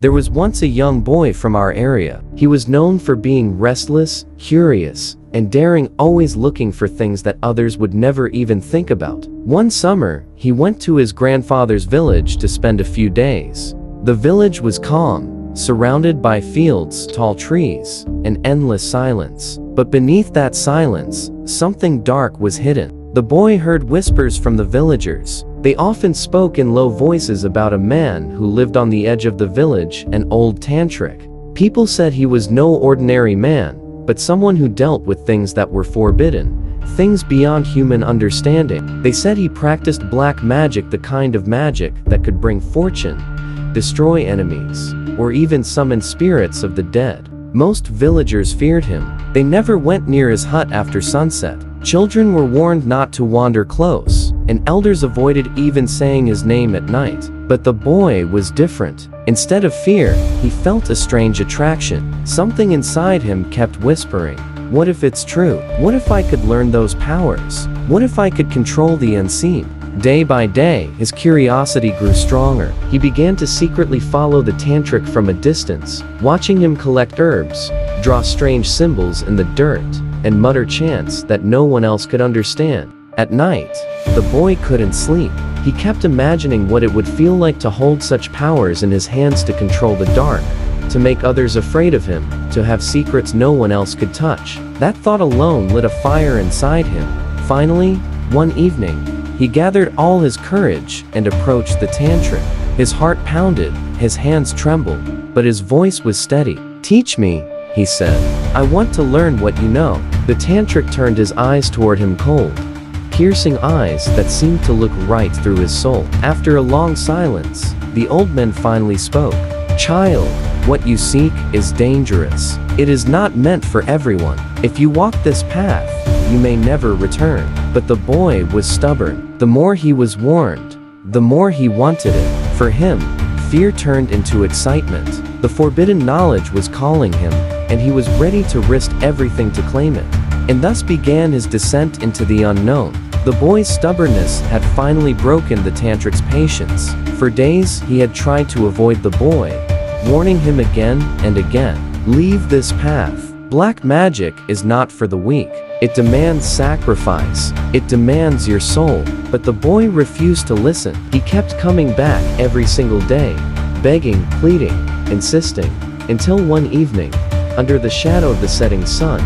There was once a young boy from our area. He was known for being restless, curious, and daring, always looking for things that others would never even think about. One summer, he went to his grandfather's village to spend a few days. The village was calm, surrounded by fields, tall trees, and endless silence. But beneath that silence, something dark was hidden. The boy heard whispers from the villagers. They often spoke in low voices about a man who lived on the edge of the village, an old tantrik. People said he was no ordinary man, but someone who dealt with things that were forbidden, things beyond human understanding. They said he practiced black magic, the kind of magic that could bring fortune, destroy enemies, or even summon spirits of the dead. Most villagers feared him. They never went near his hut after sunset. Children were warned not to wander close, and elders avoided even saying his name at night. But the boy was different. Instead of fear, he felt a strange attraction. Something inside him kept whispering, "What if it's true? What if I could learn those powers? What if I could control the unseen?" Day by day, his curiosity grew stronger. He began to secretly follow the tantrik from a distance, watching him collect herbs, draw strange symbols in the dirt, and mutter chants that no one else could understand. At night, the boy couldn't sleep. He kept imagining what it would feel like to hold such powers in his hands, to control the dark, to make others afraid of him, to have secrets no one else could touch. That thought alone lit a fire inside him. Finally, one evening, he gathered all his courage and approached the tantrik. His heart pounded, his hands trembled, but his voice was steady. "Teach me," he said. "I want to learn what you know." The tantrik turned his eyes toward him, cold, piercing eyes that seemed to look right through his soul. After a long silence, the old man finally spoke. "Child, what you seek is dangerous. It is not meant for everyone. If you walk this path, you may never return." But the boy was stubborn. The more he was warned, the more he wanted it. For him, fear turned into excitement. The forbidden knowledge was calling him, and he was ready to risk everything to claim it. And thus began his descent into the unknown. The boy's stubbornness had finally broken the tantrik's patience. For days, he had tried to avoid the boy, warning him again and again, "Leave this path. Black magic is not for the weak. It demands sacrifice. It demands your soul." But the boy refused to listen. He kept coming back every single day, begging, pleading, insisting, until one evening, under the shadow of the setting sun,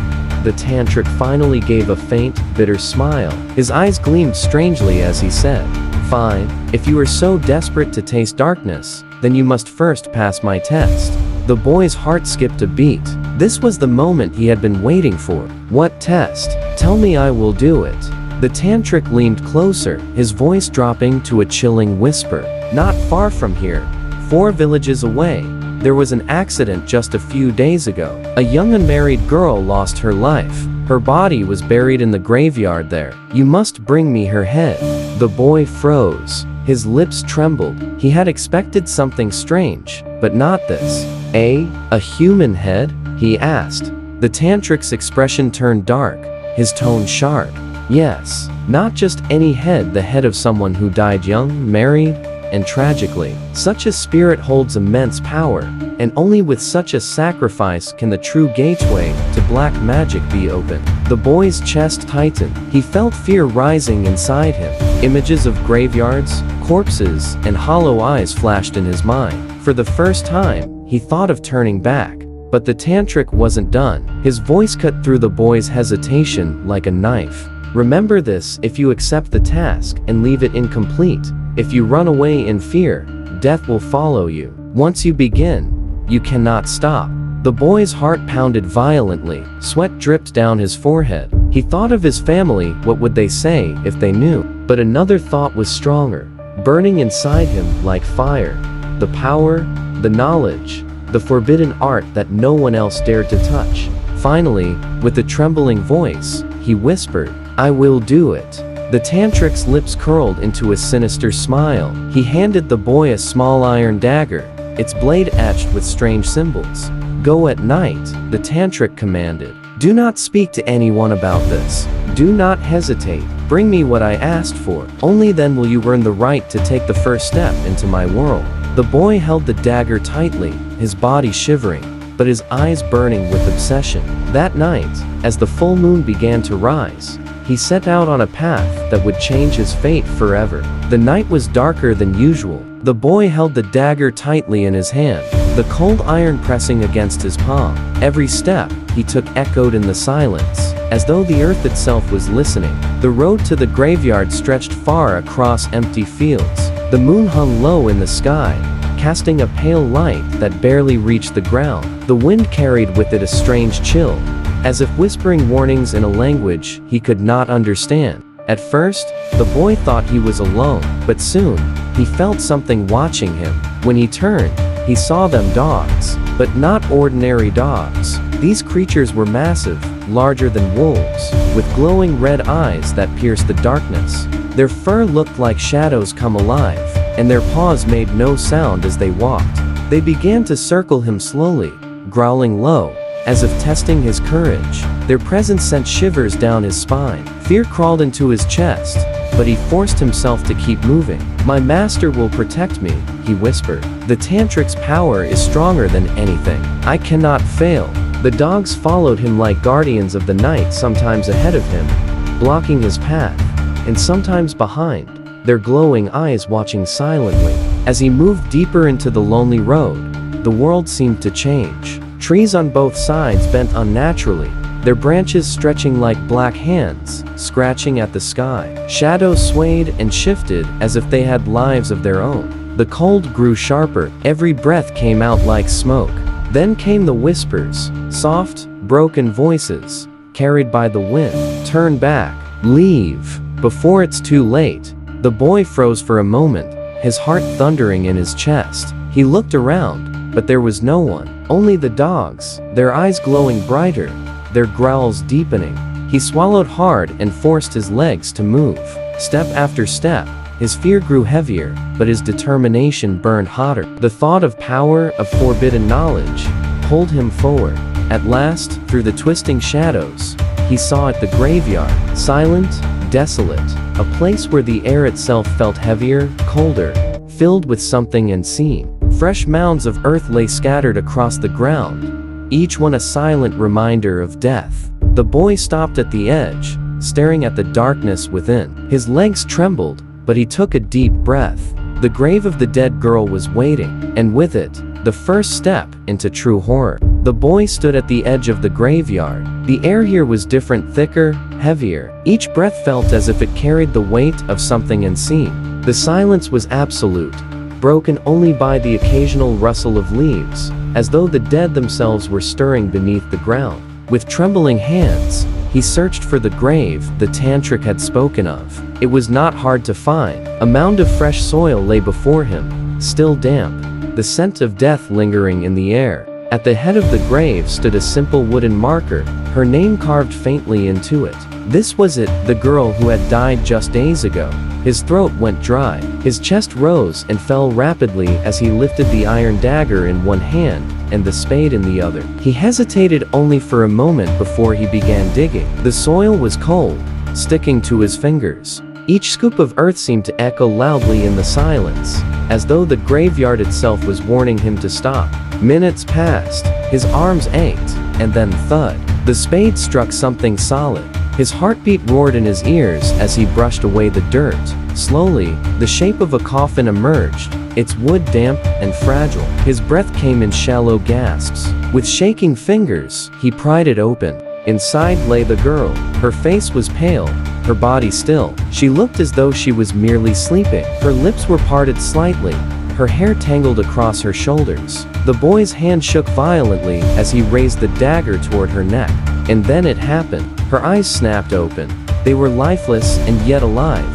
the tantrik finally gave a faint, bitter smile. His eyes gleamed strangely as he said, "Fine, if you are so desperate to taste darkness, then you must first pass my test." The boy's heart skipped a beat. This was the moment he had been waiting for. "What test? Tell me, I will do it." The tantrik leaned closer, his voice dropping to a chilling whisper. "Not far from here, 4 villages away, there was an accident just a few days ago. A young unmarried girl lost her life. Her body was buried in the graveyard there. You must bring me her head." The boy froze. His lips trembled. He had expected something strange, but not this. A human head?" he asked. The tantrik's expression turned dark, his tone sharp. "Yes, not just any head, the head of someone who died young, married, and tragically. Such a spirit holds immense power, and only with such a sacrifice can the true gateway to black magic be opened." The boy's chest tightened. He felt fear rising inside him. Images of graveyards, corpses, and hollow eyes flashed in his mind. For the first time, he thought of turning back. But the tantrik wasn't done. His voice cut through the boy's hesitation like a knife. "Remember this: if you accept the task and leave it incomplete, if you run away in fear, death will follow you. Once you begin, you cannot stop." The boy's heart pounded violently. Sweat dripped down his forehead. He thought of his family. What would they say if they knew? But another thought was stronger, burning inside him like fire. The power, the knowledge, the forbidden art that no one else dared to touch. Finally, with a trembling voice, he whispered, "I will do it." The tantrik's lips curled into a sinister smile. He handed the boy a small iron dagger, its blade etched with strange symbols. "Go at night," the tantrik commanded. "Do not speak to anyone about this. Do not hesitate. Bring me what I asked for. Only then will you earn the right to take the first step into my world." The boy held the dagger tightly, his body shivering, but his eyes burning with obsession. That night, as the full moon began to rise, he set out on a path that would change his fate forever. The night was darker than usual. The boy held the dagger tightly in his hand, the cold iron pressing against his palm. Every step he took echoed in the silence, as though the earth itself was listening. The road to the graveyard stretched far across empty fields. The moon hung low in the sky, casting a pale light that barely reached the ground. The wind carried with it a strange chill, as if whispering warnings in a language he could not understand. At first, the boy thought he was alone, but soon, he felt something watching him. When he turned, he saw them dogs, but not ordinary dogs. These creatures were massive, larger than wolves, with glowing red eyes that pierced the darkness. Their fur looked like shadows come alive, and their paws made no sound as they walked. They began to circle him slowly, growling low, as if testing his courage. Their presence sent shivers down his spine. Fear crawled into his chest, but he forced himself to keep moving. "My master will protect me," he whispered. "The tantrik's power is stronger than anything. I cannot fail." The dogs followed him like guardians of the night, sometimes ahead of him, blocking his path, and sometimes behind, their glowing eyes watching silently. As he moved deeper into the lonely road, the world seemed to change. Trees on both sides bent unnaturally, their branches stretching like black hands, scratching at the sky. Shadows swayed and shifted as if they had lives of their own. The cold grew sharper, every breath came out like smoke. Then came the whispers, soft, broken voices, carried by the wind. "Turn back, leave, before it's too late." The boy froze for a moment, his heart thundering in his chest. He looked around, but there was no one. Only the dogs, their eyes glowing brighter, their growls deepening. He swallowed hard and forced his legs to move. Step after step, his fear grew heavier, but his determination burned hotter. The thought of power, of forbidden knowledge, pulled him forward. At last, through the twisting shadows, he saw it, the graveyard, silent, desolate, a place where the air itself felt heavier, colder, filled with something unseen. Fresh mounds of earth lay scattered across the ground, each one a silent reminder of death. The boy stopped at the edge, staring at the darkness within. His legs trembled, but he took a deep breath. The grave of the dead girl was waiting, and with it, the first step into true horror. The boy stood at the edge of the graveyard. The air here was different, thicker, heavier. Each breath felt as if it carried the weight of something unseen. The silence was absolute, broken only by the occasional rustle of leaves, as though the dead themselves were stirring beneath the ground. With trembling hands, he searched for the grave the tantrik had spoken of. It was not hard to find. A mound of fresh soil lay before him, still damp, the scent of death lingering in the air. At the head of the grave stood a simple wooden marker, her name carved faintly into it. This was it, the girl who had died just days ago. His throat went dry, his chest rose and fell rapidly as he lifted the iron dagger in one hand and the spade in the other. He hesitated only for a moment before he began digging. The soil was cold, sticking to his fingers. Each scoop of earth seemed to echo loudly in the silence, as though the graveyard itself was warning him to stop. Minutes passed, his arms ached, and then thud. The spade struck something solid. His heartbeat roared in his ears as he brushed away the dirt. Slowly, the shape of a coffin emerged, its wood damp and fragile. His breath came in shallow gasps. With shaking fingers, he pried it open. Inside lay the girl. Her face was pale, her body still. She looked as though she was merely sleeping. Her lips were parted slightly, her hair tangled across her shoulders. The boy's hand shook violently as he raised the dagger toward her neck. And then it happened. Her eyes snapped open. They were lifeless and yet alive,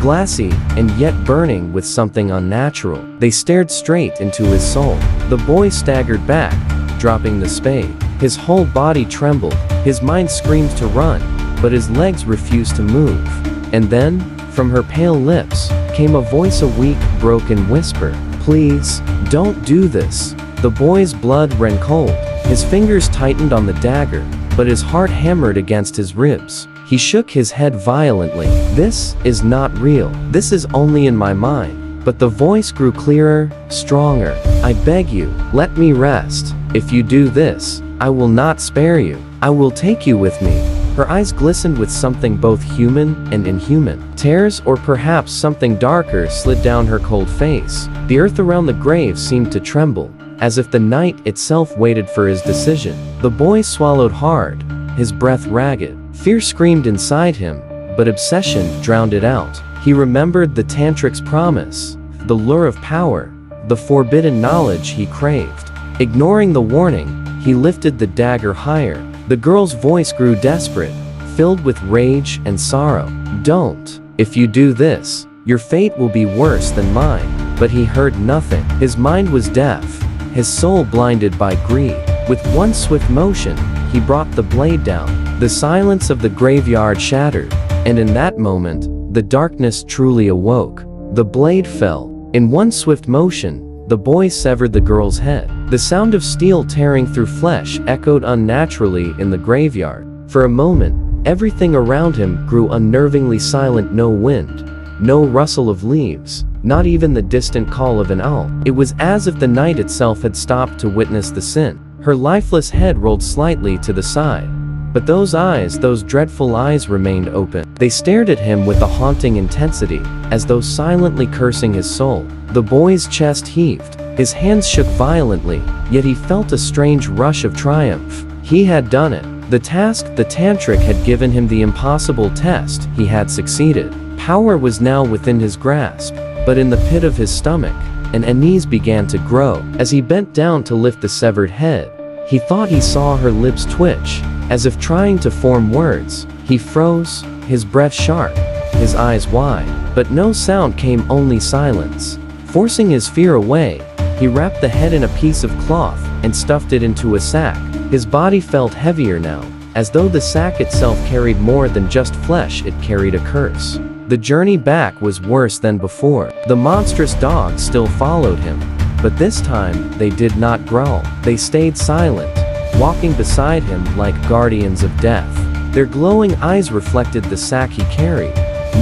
glassy and yet burning with something unnatural. They stared straight into his soul. The boy staggered back, dropping the spade. His whole body trembled. His mind screamed to run, but his legs refused to move. And then, from her pale lips, came a voice, a weak, broken whisper. "Please, don't do this." The boy's blood ran cold. His fingers tightened on the dagger, but his heart hammered against his ribs. He shook his head violently. "This is not real. This is only in my mind. But the voice grew clearer, stronger. "I beg you, let me rest. If you do this, I will not spare you. I will take you with me." Her eyes glistened with something both human and inhuman. Tears, or perhaps something darker, slid down her cold face. The earth around the grave seemed to tremble, as if the night itself waited for his decision. The boy swallowed hard, his breath ragged. Fear screamed inside him, but obsession drowned it out. He remembered the tantric's promise, the lure of power, the forbidden knowledge he craved. Ignoring the warning, he lifted the dagger higher. The girl's voice grew desperate, filled with rage and sorrow. "Don't. If you do this, your fate will be worse than mine." But he heard nothing. His mind was deaf, his soul blinded by greed. With one swift motion, he brought the blade down. The silence of the graveyard shattered, and in that moment, the darkness truly awoke. The blade fell. In one swift motion, the boy severed the girl's head. The sound of steel tearing through flesh echoed unnaturally in the graveyard. For a moment, everything around him grew unnervingly silent. No wind, no rustle of leaves, not even the distant call of an owl. It was as if the night itself had stopped to witness the sin. Her lifeless head rolled slightly to the side, but those eyes, those dreadful eyes, remained open. They stared at him with a haunting intensity, as though silently cursing his soul. The boy's chest heaved. His hands shook violently, yet he felt a strange rush of triumph. He had done it. The task the tantric had given him, the impossible test, he had succeeded. Power was now within his grasp, but in the pit of his stomach, an unease began to grow. As he bent down to lift the severed head, he thought he saw her lips twitch, as if trying to form words. He froze, his breath sharp, his eyes wide, but no sound came, only silence. Forcing his fear away, he wrapped the head in a piece of cloth and stuffed it into a sack. His body felt heavier now, as though the sack itself carried more than just flesh, it carried a curse. The journey back was worse than before. The monstrous dogs still followed him, but this time they did not growl. They stayed silent, walking beside him like guardians of death. Their glowing eyes reflected the sack he carried,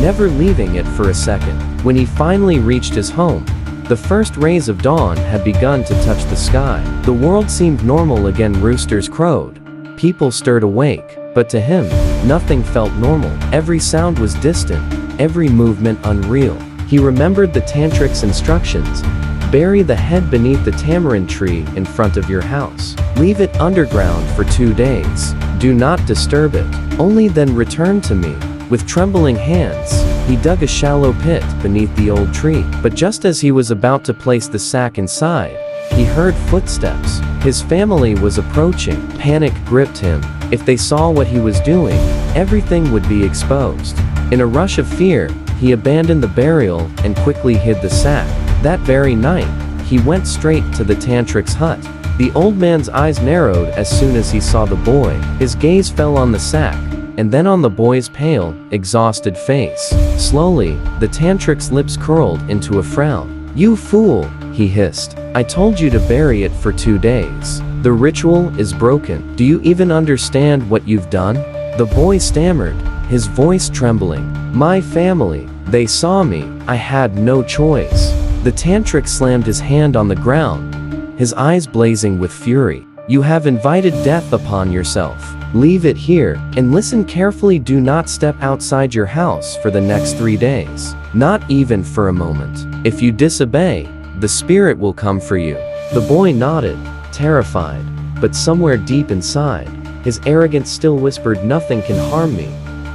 never leaving it for a second. When he finally reached his home, the first rays of dawn had begun to touch the sky. The world seemed normal again. Roosters crowed, people stirred awake, but to him, nothing felt normal. Every sound was distant, every movement unreal. He remembered the tantric's instructions. Bury the head beneath the tamarind tree in front of your house. Leave it underground for 2 days. Do not disturb it. Only then return to me. With trembling hands, he dug a shallow pit beneath the old tree. But just as he was about to place the sack inside, he heard footsteps. His family was approaching. Panic gripped him. If they saw what he was doing, everything would be exposed. In a rush of fear, he abandoned the burial and quickly hid the sack. That very night, he went straight to the tantric's hut. The old man's eyes narrowed as soon as he saw the boy. His gaze fell on the sack, and then on the boy's pale, exhausted face. Slowly, the tantric's lips curled into a frown. "You fool," he hissed. "I told you to bury it for 2 days. The ritual is broken. Do you even understand what you've done?" The boy stammered, his voice trembling. "My family, they saw me. I had no choice." The tantric slammed his hand on the ground, his eyes blazing with fury. "You have invited death upon yourself. Leave it here, and listen carefully. Do not step outside your house for the next 3 days. Not even for a moment. If you disobey, the spirit will come for you." The boy nodded, terrified, but somewhere deep inside, his arrogance still whispered, "Nothing can harm me.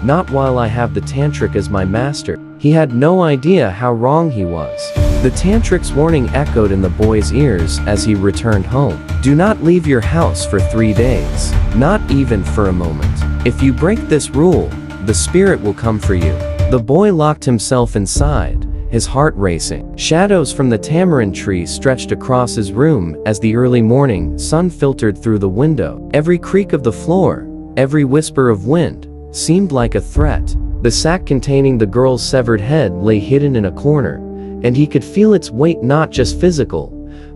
Not while I have the tantric as my master." He had no idea how wrong he was. The tantric's warning echoed in the boy's ears as he returned home. "Do not leave your house for 3 days. Not even for a moment. If you break this rule, the spirit will come for you." The boy locked himself inside, his heart racing. Shadows from the tamarind tree stretched across his room as the early morning sun filtered through the window. Every creak of the floor, every whisper of wind, seemed like a threat. The sack containing the girl's severed head lay hidden in a corner, and he could feel its weight, not just physical,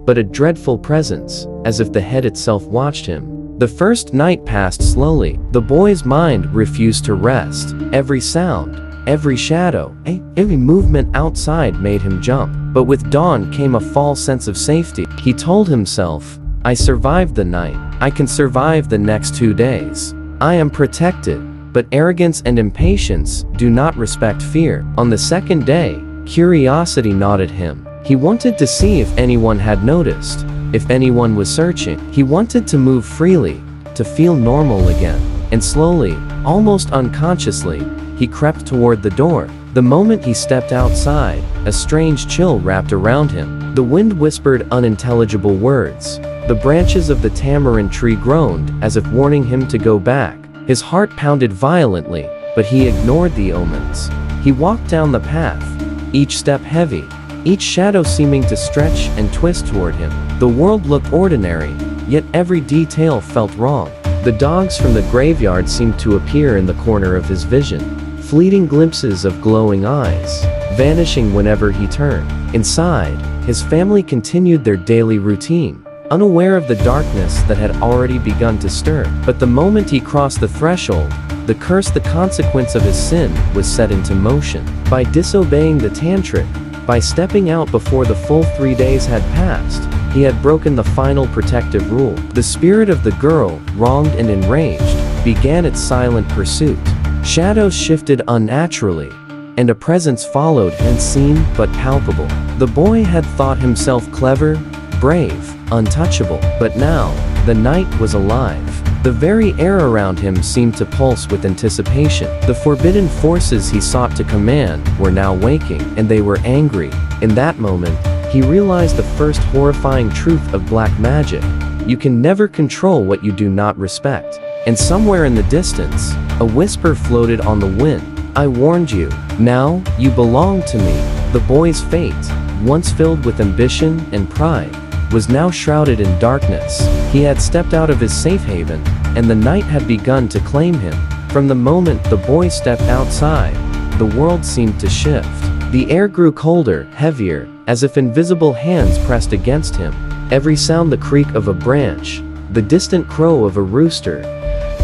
but a dreadful presence, as if the head itself watched him. The first night passed slowly. The boy's mind refused to rest. Every sound, Every shadow, every movement outside made him jump. But with dawn came a false sense of safety. He told himself, I survived the night. I can survive the next 2 days. I am protected. But arrogance and impatience do not respect fear. On the second day, curiosity gnawed at him. He wanted to see if anyone had noticed, if anyone was searching. He wanted to move freely, to feel normal again. And slowly, almost unconsciously, he crept toward the door. The moment he stepped outside, a strange chill wrapped around him. The wind whispered unintelligible words. The branches of the tamarind tree groaned as if warning him to go back. His heart pounded violently, but he ignored the omens. He walked down the path, each step heavy, each shadow seeming to stretch and twist toward him. The world looked ordinary, yet every detail felt wrong. The dogs from the graveyard seemed to appear in the corner of his vision, fleeting glimpses of glowing eyes, vanishing whenever he turned. Inside, his family continued their daily routine, unaware of the darkness that had already begun to stir. But the moment he crossed the threshold, the curse, the consequence of his sin, was set into motion. By disobeying the tantrik, by stepping out before the full 3 days had passed, he had broken the final protective rule. The spirit of the girl, wronged and enraged, began its silent pursuit. Shadows shifted unnaturally, and a presence followed, unseen but palpable. The boy had thought himself clever, brave, untouchable, but now, the night was alive. The very air around him seemed to pulse with anticipation. The forbidden forces he sought to command were now waking, and they were angry. In that moment, he realized the first horrifying truth of black magic. You can never control what you do not respect. And somewhere in the distance, a whisper floated on the wind. I warned you. Now, you belong to me. The boy's fate, once filled with ambition and pride, was now shrouded in darkness. He had stepped out of his safe haven, and the night had begun to claim him. From the moment the boy stepped outside, the world seemed to shift. The air grew colder, heavier, as if invisible hands pressed against him. Every sound, the creak of a branch, the distant crow of a rooster,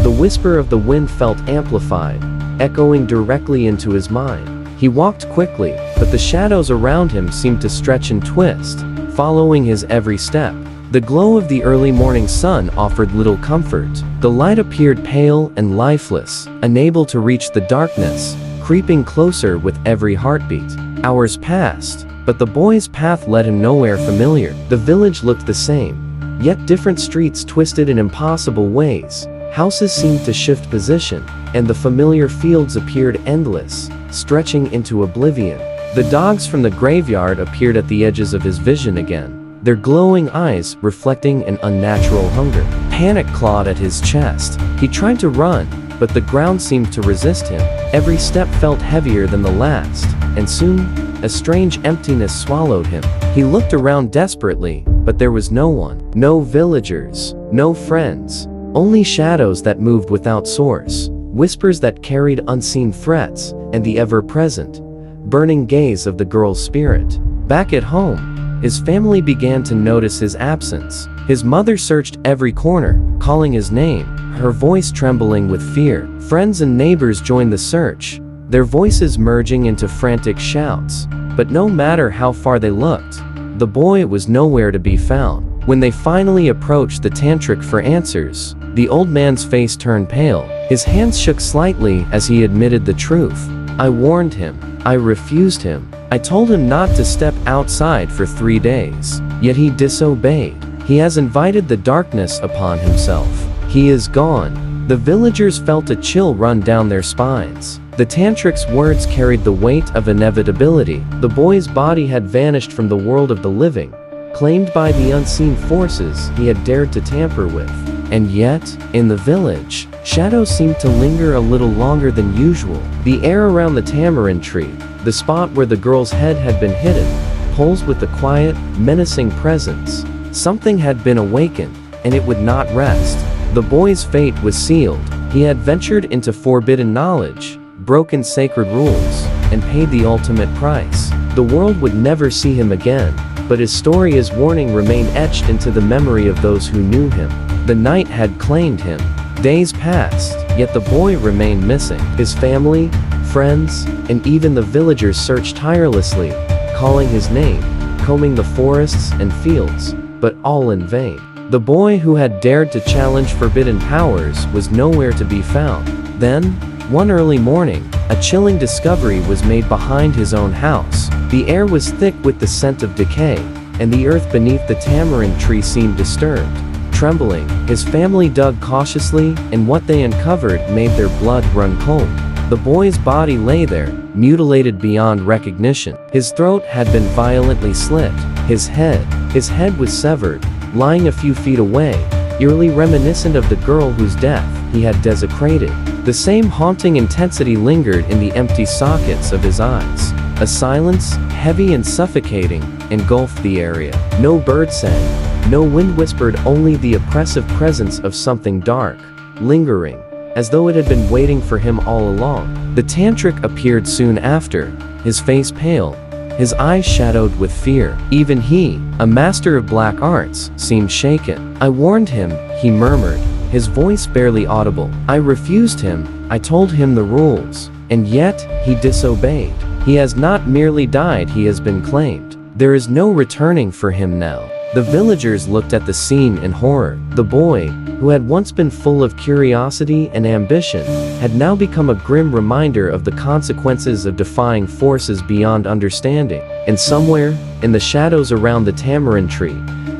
the whisper of the wind felt amplified, echoing directly into his mind. He walked quickly, but the shadows around him seemed to stretch and twist, following his every step. The glow of the early morning sun offered little comfort. The light appeared pale and lifeless, unable to reach the darkness, creeping closer with every heartbeat. Hours passed, but the boy's path led him nowhere familiar. The village looked the same, yet different streets twisted in impossible ways. Houses seemed to shift position, and the familiar fields appeared endless, stretching into oblivion. The dogs from the graveyard appeared at the edges of his vision again, their glowing eyes reflecting an unnatural hunger. Panic clawed at his chest. He tried to run, but the ground seemed to resist him. Every step felt heavier than the last, and soon, a strange emptiness swallowed him. He looked around desperately, but there was no one. No villagers, no friends, only shadows that moved without source, whispers that carried unseen threats, and the ever-present, burning gaze of the girl's spirit. Back at home, his family began to notice his absence. His mother searched every corner, calling his name, her voice trembling with fear. Friends and neighbors joined the search, their voices merging into frantic shouts. But no matter how far they looked, the boy was nowhere to be found. When they finally approached the tantrik for answers, the old man's face turned pale. His hands shook slightly as he admitted the truth. I warned him. I refused him. I told him not to step outside for 3 days. Yet he disobeyed. He has invited the darkness upon himself. He is gone. The villagers felt a chill run down their spines. The tantrik's words carried the weight of inevitability. The boy's body had vanished from the world of the living, claimed by the unseen forces he had dared to tamper with. And yet, in the village, shadows seemed to linger a little longer than usual. The air around the tamarind tree, the spot where the girl's head had been hidden, pulsed with a quiet, menacing presence. Something had been awakened, and it would not rest. The boy's fate was sealed. He had ventured into forbidden knowledge, broken sacred rules, and paid the ultimate price. The world would never see him again, but his story, his warning, remained etched into the memory of those who knew him. The night had claimed him. Days passed, yet the boy remained missing. His family, friends, and even the villagers searched tirelessly, calling his name, combing the forests and fields, but all in vain. The boy who had dared to challenge forbidden powers was nowhere to be found. Then, one early morning, a chilling discovery was made behind his own house. The air was thick with the scent of decay, and the earth beneath the tamarind tree seemed disturbed. Trembling, his family dug cautiously, and what they uncovered made their blood run cold. The boy's body lay there, mutilated beyond recognition. His throat had been violently slit. His head was severed, lying a few feet away, eerily reminiscent of the girl whose death he had desecrated. The same haunting intensity lingered in the empty sockets of his eyes. A silence, heavy and suffocating, engulfed the area. No bird sang, no wind whispered, only the oppressive presence of something dark, lingering, as though it had been waiting for him all along. The tantrik appeared soon after, his face pale, his eyes shadowed with fear. Even he, a master of black arts, seemed shaken. "I warned him," he murmured, his voice barely audible. "I refused him, I told him the rules, and yet, he disobeyed. He has not merely died, he has been claimed. There is no returning for him now." The villagers looked at the scene in horror. The boy, who had once been full of curiosity and ambition, had now become a grim reminder of the consequences of defying forces beyond understanding. And somewhere, in the shadows around the tamarind tree,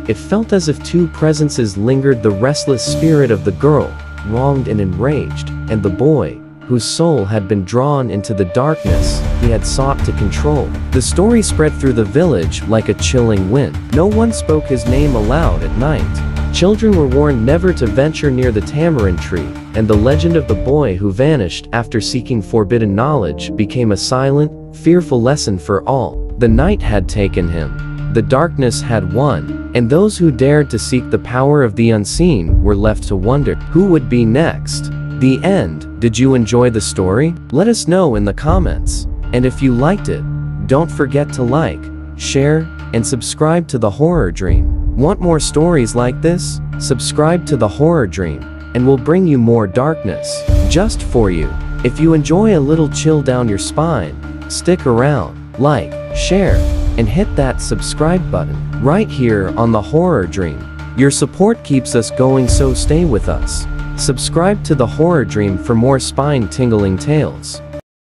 it felt as if two presences lingered: the restless spirit of the girl, wronged and enraged, and the boy, whose soul had been drawn into the darkness he had sought to control. The story spread through the village like a chilling wind. No one spoke his name aloud at night. Children were warned never to venture near the tamarind tree, and the legend of the boy who vanished after seeking forbidden knowledge became a silent, fearful lesson for all. The night had taken him. The darkness had won, and those who dared to seek the power of the unseen were left to wonder who would be next. The end. Did you enjoy the story? Let us know in the comments. And if you liked it, don't forget to like, share, and subscribe to The Horror Dream. Want more stories like this? Subscribe to The Horror Dream, and we'll bring you more darkness, just for you. If you enjoy a little chill down your spine, stick around, like, share, and hit that subscribe button, right here on The Horror Dream. Your support keeps us going, so stay with us. Subscribe to The Horror Dream for more spine-tingling tales.